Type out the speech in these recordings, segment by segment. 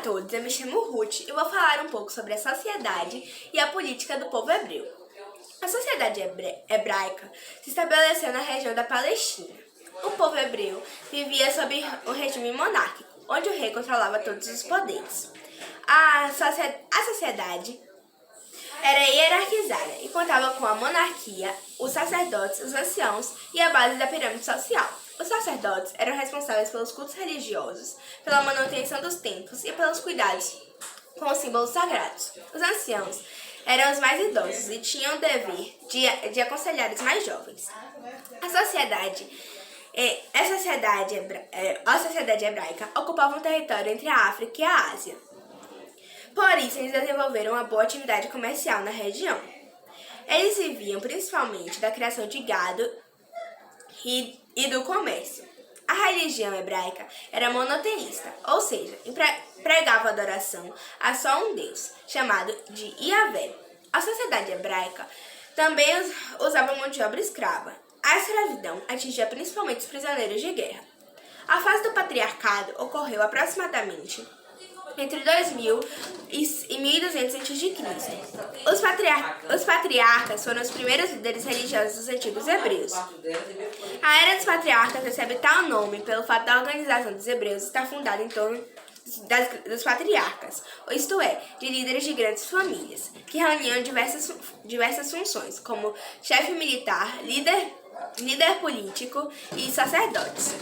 todos, eu me chamo Ruth e vou falar um pouco sobre a sociedade e a política do povo hebreu. A sociedade hebraica se estabeleceu na região da Palestina. O povo hebreu vivia sob o regime monárquico, onde o rei controlava todos os poderes. A sociedade era hierarquizada e contava com a monarquia, os sacerdotes, os anciãos e a base da pirâmide social. Os sacerdotes eram responsáveis pelos cultos religiosos, pela manutenção dos templos e pelos cuidados com os símbolos sagrados. Os anciãos eram os mais idosos e tinham o dever de aconselhar os mais jovens. A sociedade hebraica ocupava um território entre a África e a Ásia. Por isso, eles desenvolveram uma boa atividade comercial na região. Eles viviam principalmente da criação de gado e do comércio. A religião hebraica era monoteísta, ou seja, pregava adoração a só um Deus, chamado de Yahvé. A sociedade hebraica também usava mão de obra escrava. A escravidão atingia principalmente os prisioneiros de guerra. A fase do patriarcado ocorreu aproximadamente entre 2000 e 1200 a.C. Os patriarcas foram os primeiros líderes religiosos dos antigos hebreus. A era dos patriarcas recebe tal nome pelo fato da organização dos hebreus estar fundada em torno dos patriarcas, isto é, de líderes de grandes famílias, que reuniam diversas funções, como chefe militar, líder político e sacerdotes.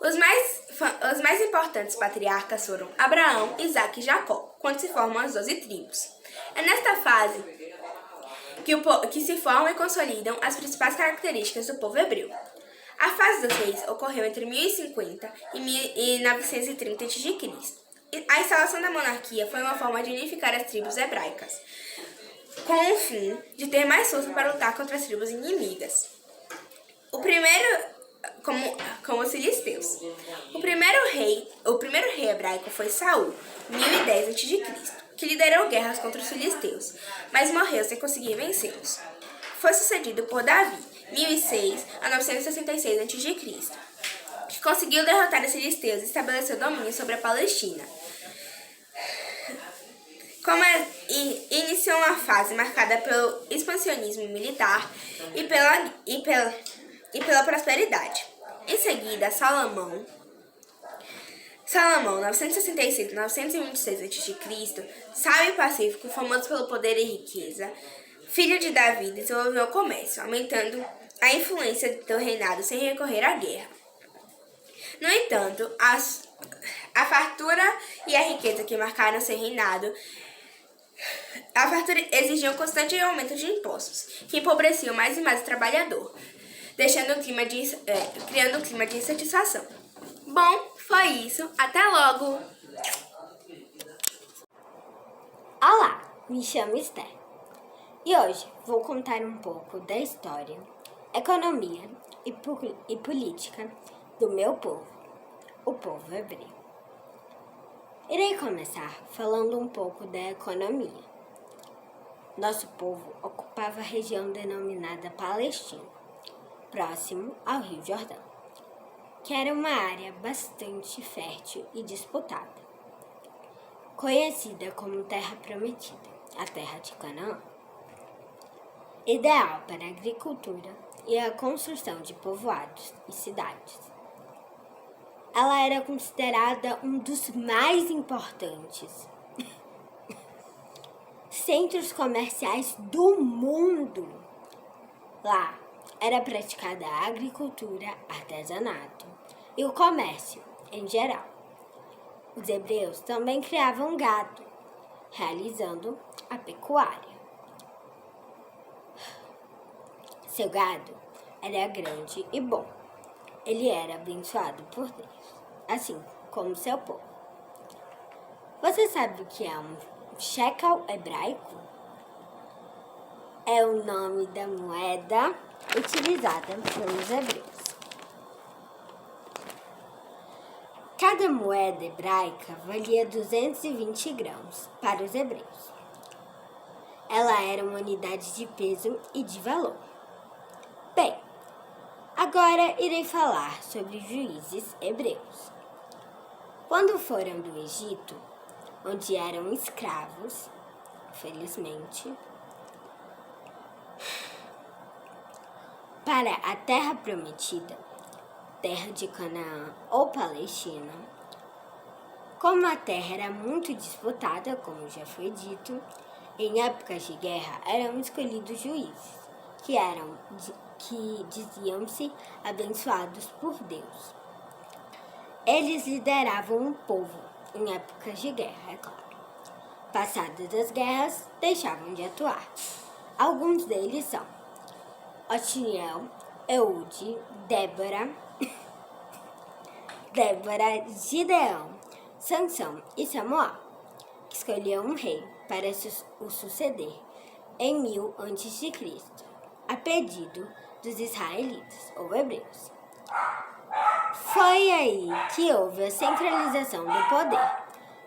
Os mais importantes patriarcas foram Abraão, Isaque e Jacó, quando se formam as 12 tribos. É nesta fase que se formam e consolidam as principais características do povo hebreu. A fase dos reis ocorreu entre 1050 e 930 a.C. A instalação da monarquia foi uma forma de unificar as tribos hebraicas, com o fim de ter mais força para lutar contra as tribos inimigas. Como os filisteus. O primeiro rei hebraico foi Saul, 1010 a.C., que liderou guerras contra os filisteus, mas morreu sem conseguir vencê-los. Foi sucedido por Davi, 1006 a 966 a.C., que conseguiu derrotar os filisteus e estabeleceu domínio sobre a Palestina. Iniciou uma fase marcada pelo expansionismo militar e pela prosperidade. Em seguida, Salomão, 966 a 926 a.C., sábio e pacífico, famoso pelo poder e riqueza, filho de Davi, desenvolveu o comércio, aumentando a influência do reinado sem recorrer à guerra. No entanto, a fartura e a riqueza que marcaram seu reinado exigiam constante aumento de impostos, que empobreciam mais e mais o trabalhador, criando um clima de insatisfação. Bom, foi isso. Até logo! Olá, me chamo Esther e hoje vou contar um pouco da história, economia e política do meu povo, o povo hebreu. Irei começar falando um pouco da economia. Nosso povo ocupava a região denominada Palestina, próximo ao Rio Jordão, que era uma área bastante fértil e disputada, conhecida como Terra Prometida, a Terra de Canaã, ideal para a agricultura e a construção de povoados e cidades. Ela era considerada um dos mais importantes centros comerciais do mundo. Lá era praticada a agricultura, artesanato e o comércio em geral. Os hebreus também criavam gado, realizando a pecuária. Seu gado era grande e bom. Ele era abençoado por Deus, assim como seu povo. Você sabe o que é um shekel hebraico? É o nome da moeda utilizada pelos hebreus. Cada moeda hebraica valia 220 grãos para os hebreus. Ela era uma unidade de peso e de valor. Bem, agora Agora irei falar sobre juízes hebreus. Quando foram do Egito, onde eram escravos, felizmente, para a terra prometida, terra de Canaã ou Palestina, como a terra era muito disputada, como já foi dito, em épocas de guerra eram escolhidos juízes, que diziam-se abençoados por Deus. Eles lideravam o povo em épocas de guerra, é claro. Passadas as guerras, deixavam de atuar. Alguns deles são Otniel, Eude, Débora, Gideão, Sansão e Samuel, que escolheu um rei para o suceder em 1000 a.C., a pedido dos israelitas ou hebreus. Foi aí que houve a centralização do poder.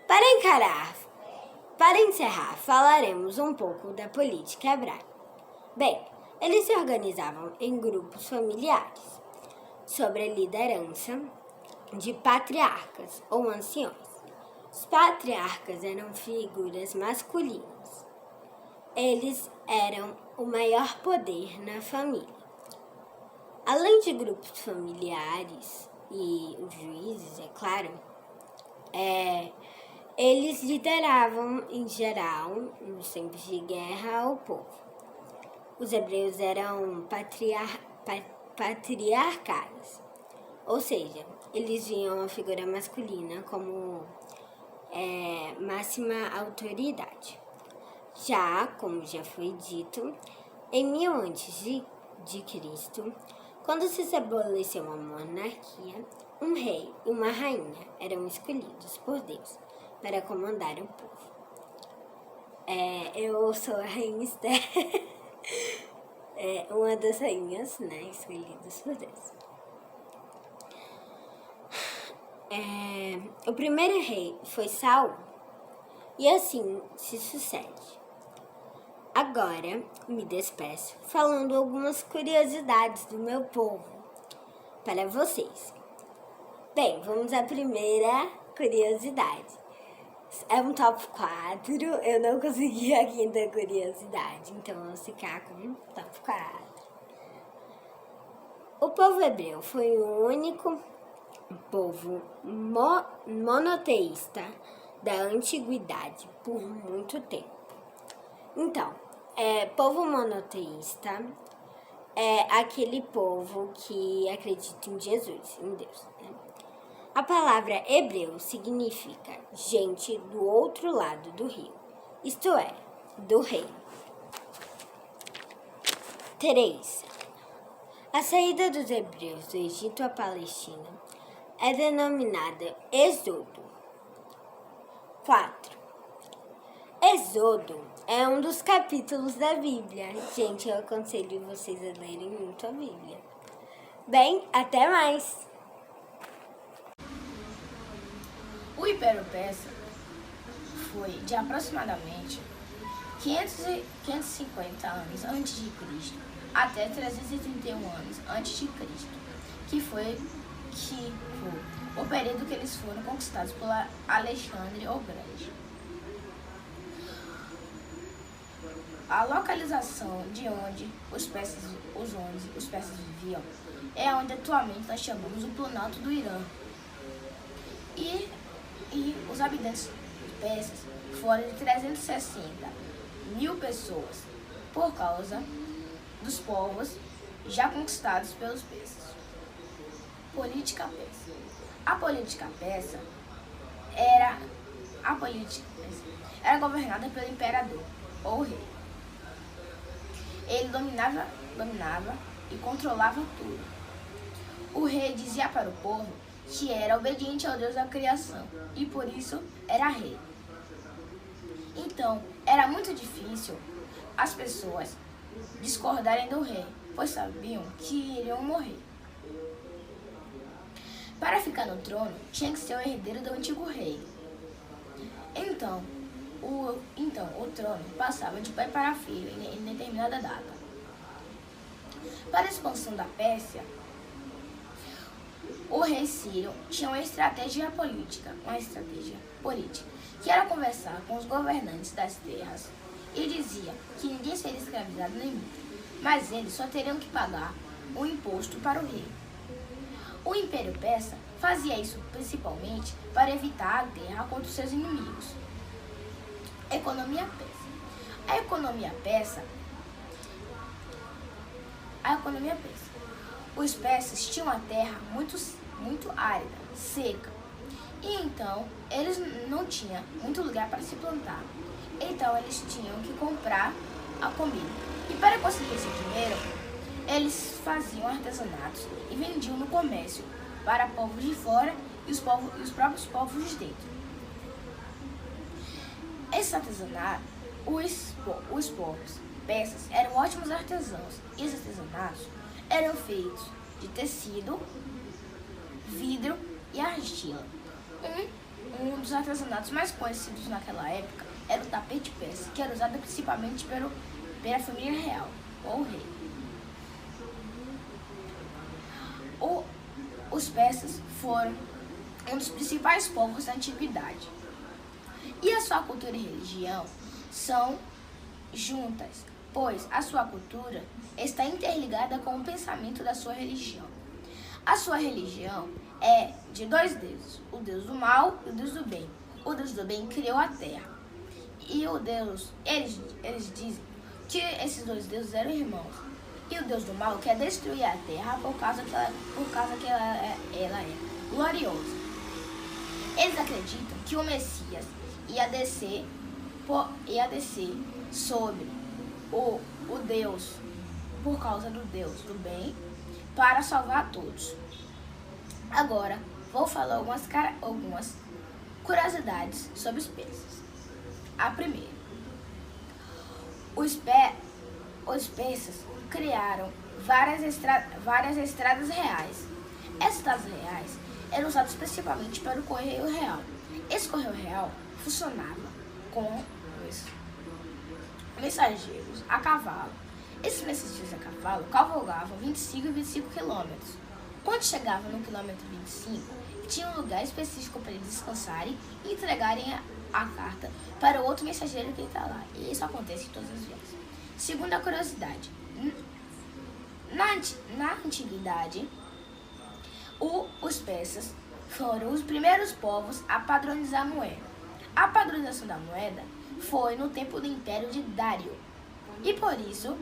Para encerrar, falaremos um pouco da política hebraica. Bem, eles se organizavam em grupos familiares, sob a liderança de patriarcas ou anciões. Os patriarcas eram figuras masculinas. Eles eram o maior poder na família. Além de grupos familiares e os juízes, é claro, eles lideravam, em geral, nos tempos de guerra, o povo. Os hebreus eram patriarcais, ou seja, eles viam a figura masculina como máxima autoridade. Já, como já foi dito, em 1000 a.C., quando se estabeleceu uma monarquia, um rei e uma rainha eram escolhidos por Deus para comandar o povo. Eu sou a rainha Esther, uma das rainhas, escolhidas por Deus. O primeiro rei foi Saul, e assim se sucede. Agora me despeço falando algumas curiosidades do meu povo para vocês. Bem, vamos à primeira curiosidade. É um top 4, eu não consegui a quinta curiosidade, então vamos ficar com o top 4. O povo hebreu foi o único povo monoteísta da antiguidade por muito tempo. Então, povo monoteísta é aquele povo que acredita em Jesus, em Deus. A palavra hebreu significa gente do outro lado do rio, isto é, do reino. 3. A saída dos hebreus do Egito à Palestina é denominada Êxodo. 4. Êxodo é um dos capítulos da Bíblia. Gente, eu aconselho vocês a lerem muito a Bíblia. Bem, até mais! O Império Persa foi de aproximadamente 550 anos antes de Cristo até 331 anos antes de Cristo, que foi o período que eles foram conquistados por Alexandre o Grande. A localização de onde os persas viviam é onde atualmente nós chamamos o Planalto do Irã. E os habitantes persas foram de 360.000 pessoas por causa dos povos já conquistados pelos persas. Política persa. A política persa era governada pelo imperador ou rei. Ele dominava e controlava tudo. O rei dizia para o povo que era obediente ao Deus da criação e por isso era rei. Então, era muito difícil as pessoas discordarem do rei, pois sabiam que iriam morrer. Para ficar no trono, tinha que ser o herdeiro do antigo rei. Então, o trono passava de pai para filho em determinada data. Para a expansão da Pérsia, O rei Ciro tinha uma estratégia política, que era conversar com os governantes das terras e dizia que ninguém seria escravizado nem muito, mas eles só teriam que pagar o imposto para o rei. O Império Persa fazia isso principalmente para evitar a guerra contra os seus inimigos. Economia persa. A economia persa. Os persas tinham a terra muito árida, seca, e então eles não tinham muito lugar para se plantar. Então eles tinham que comprar a comida. E para conseguir esse dinheiro, eles faziam artesanatos e vendiam no comércio para povos de fora e os próprios povos de dentro. Esse artesanato, os povos persas eram ótimos artesãos, e esses artesanatos eram feitos de tecido, vidro e argila. Um dos artesanatos mais conhecidos naquela época era o tapete persa, que era usado principalmente pela família real, ou rei. Os persas foram um dos principais povos da antiguidade. E a sua cultura e religião são juntas, pois a sua cultura está interligada com o pensamento da sua religião. A sua religião é de dois deuses, o deus do mal e o deus do bem. O deus do bem criou a terra. E o deus, eles dizem que esses dois deuses eram irmãos. E o deus do mal quer destruir a terra por causa que ela é gloriosa. Eles acreditam que o Messias ia descer sobre o Deus, por causa do Deus do bem, para salvar todos. Agora, vou falar algumas curiosidades sobre os persas. A primeira, os persas criaram várias estradas reais. Essas estradas reais eram usadas principalmente para o correio real. Esse correio real funcionava com os mensageiros a cavalo. Esses mensageiros a cavalo cavalgavam 25 quilômetros. Quando chegavam no quilômetro 25, tinha um lugar específico para eles descansarem e entregarem a carta para o outro mensageiro que está lá. E isso acontece em todas as vezes. Segunda curiosidade. Na antiguidade, os persas foram os primeiros povos a padronizar a moeda. A padronização da moeda foi no tempo do Império de Dário. E por isso,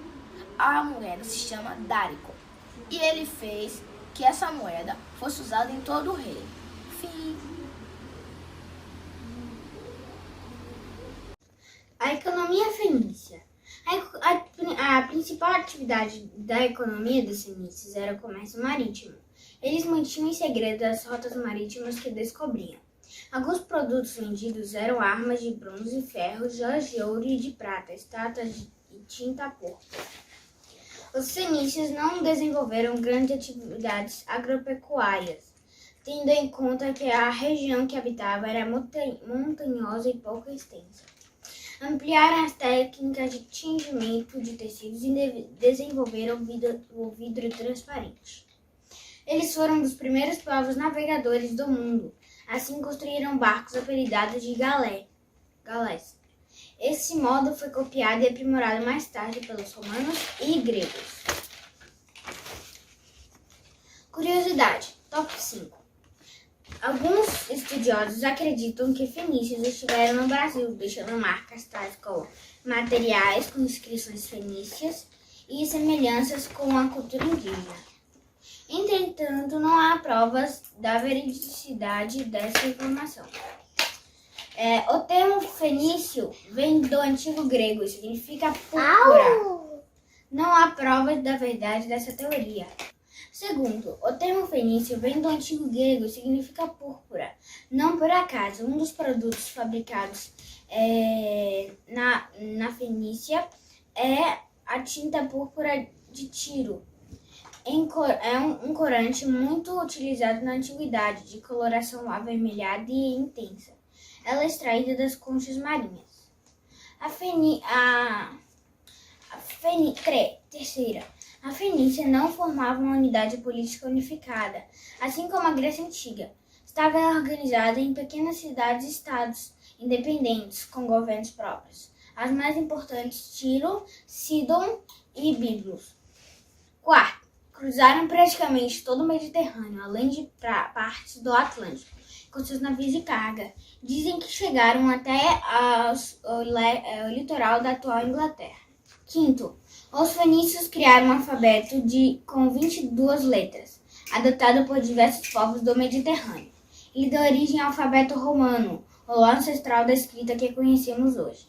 a moeda se chama dárico. E ele fez que essa moeda fosse usada em todo o reino. Fim. A economia fenícia. A principal atividade da economia dos fenícios era o comércio marítimo. Eles mantinham em segredo as rotas marítimas que descobriam. Alguns produtos vendidos eram armas de bronze e ferro, joias de ouro e de prata, estátuas e tinta púrpura. Os fenícios não desenvolveram grandes atividades agropecuárias, tendo em conta que a região que habitava era montanhosa e pouco extensa. Ampliaram as técnicas de tingimento de tecidos e desenvolveram o vidro transparente. Eles foram dos primeiros povos navegadores do mundo. Assim construíram barcos apelidados de galés. Esse modo foi copiado e aprimorado mais tarde pelos romanos e gregos. Curiosidade, top 5. Alguns estudiosos acreditam que fenícios estiveram no Brasil, deixando marcas tais como materiais com inscrições fenícias e semelhanças com a cultura indígena. Entretanto, não há provas da veridicidade dessa informação. O termo fenício vem do antigo grego e significa púrpura. Não há provas da verdade dessa teoria. Segundo, o termo fenício vem do antigo grego e significa púrpura. Não por acaso, um dos produtos fabricados na Fenícia é a tinta púrpura de Tiro. É um corante muito utilizado na antiguidade, de coloração avermelhada e intensa. Ela é extraída das conchas marinhas. Terceira, A Fenícia não formava uma unidade política unificada, assim como a Grécia Antiga. Estava organizada em pequenas cidades-estados independentes, com governos próprios. As mais importantes, Tiro, Sidon e Biblos. Quarto, cruzaram praticamente todo o Mediterrâneo, além de partes do Atlântico, com seus navios de carga. Dizem que chegaram até o litoral da atual Inglaterra. Quinto, os fenícios criaram um alfabeto com 22 letras, adotado por diversos povos do Mediterrâneo. Ele deu origem ao alfabeto romano, o ancestral da escrita que conhecemos hoje.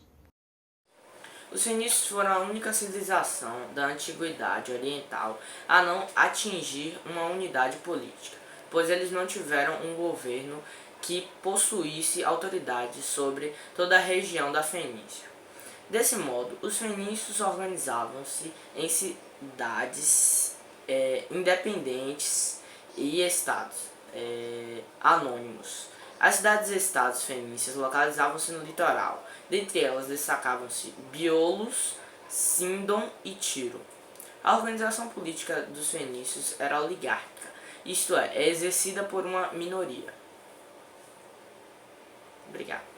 Os fenícios foram a única civilização da Antiguidade Oriental a não atingir uma unidade política, pois eles não tiveram um governo que possuísse autoridade sobre toda a região da Fenícia. Desse modo, os fenícios organizavam-se em cidades independentes e estados anônimos. As cidades-estados fenícias localizavam-se no litoral. Dentre elas destacavam-se Biolos, Síndon e Tiro. A organização política dos fenícios era oligárquica, isto é exercida por uma minoria. Obrigado.